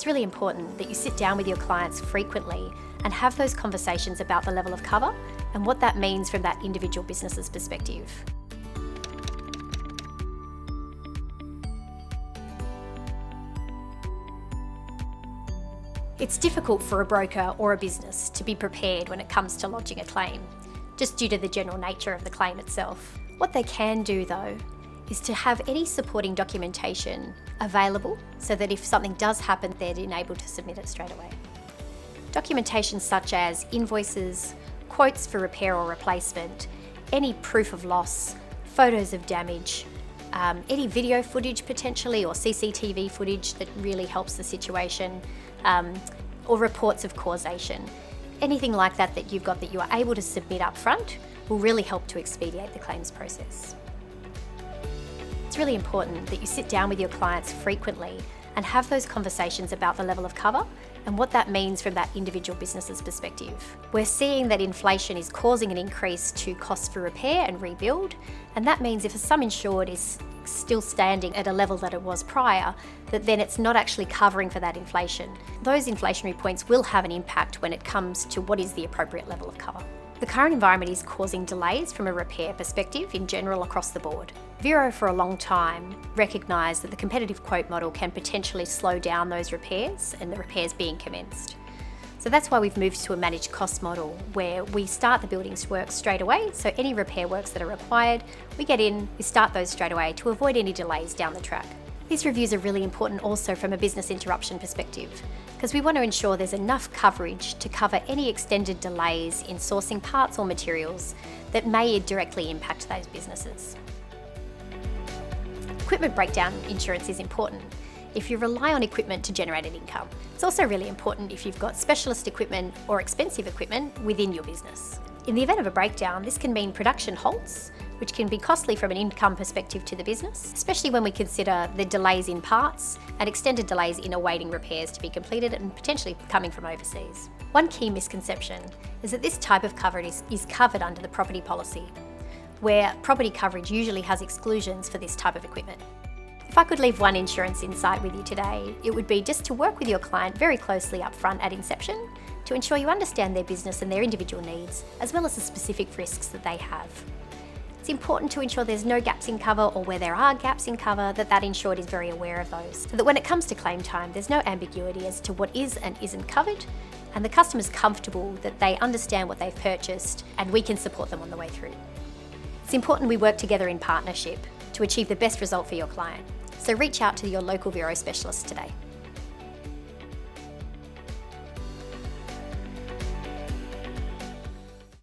It's really important that you sit down with your clients frequently and have those conversations about the level of cover and what that means from that individual business's perspective. It's difficult for a broker or a business to be prepared when it comes to lodging a claim, just due to the general nature of the claim itself. What they can do though, is to have any supporting documentation available so that if something does happen, they're enabled to submit it straight away. Documentation such as invoices, quotes for repair or replacement, any proof of loss, photos of damage, any video footage potentially or CCTV footage that really helps the situation, or reports of causation. Anything like that that you've got that you are able to submit up front will really help to expedite the claims process. It's really important that you sit down with your clients frequently and have those conversations about the level of cover and what that means from that individual business's perspective. We're seeing that inflation is causing an increase to costs for repair and rebuild, and that means if a sum insured is still standing at a level that it was prior, that then it's not actually covering for that inflation. Those inflationary points will have an impact when it comes to what is the appropriate level of cover. The current environment is causing delays from a repair perspective in general across the board. Vero for a long time recognised that the competitive quote model can potentially slow down those repairs and the repairs being commenced. So that's why we've moved to a managed cost model where we start the buildings work straight away, so any repair works that are required, we get in, we start those straight away to avoid any delays down the track. These reviews are really important also from a business interruption perspective, because we want to ensure there's enough coverage to cover any extended delays in sourcing parts or materials that may directly impact those businesses. Equipment breakdown insurance is important if you rely on equipment to generate an income. It's also really important if you've got specialist equipment or expensive equipment within your business. In the event of a breakdown, this can mean production halts, which can be costly from an income perspective to the business, especially when we consider the delays in parts and extended delays in awaiting repairs to be completed and potentially coming from overseas. One key misconception is that this type of coverage is covered under the property policy, where property coverage usually has exclusions for this type of equipment. If I could leave one insurance insight with you today, it would be just to work with your client very closely up front at inception to ensure you understand their business and their individual needs, as well as the specific risks that they have. It's important to ensure there's no gaps in cover, or where there are gaps in cover, that insured is very aware of those, so that when it comes to claim time, there's no ambiguity as to what is and isn't covered, and the customer's comfortable that they understand what they've purchased and we can support them on the way through. It's important we work together in partnership to achieve the best result for your client. So reach out to your local Vero specialist today.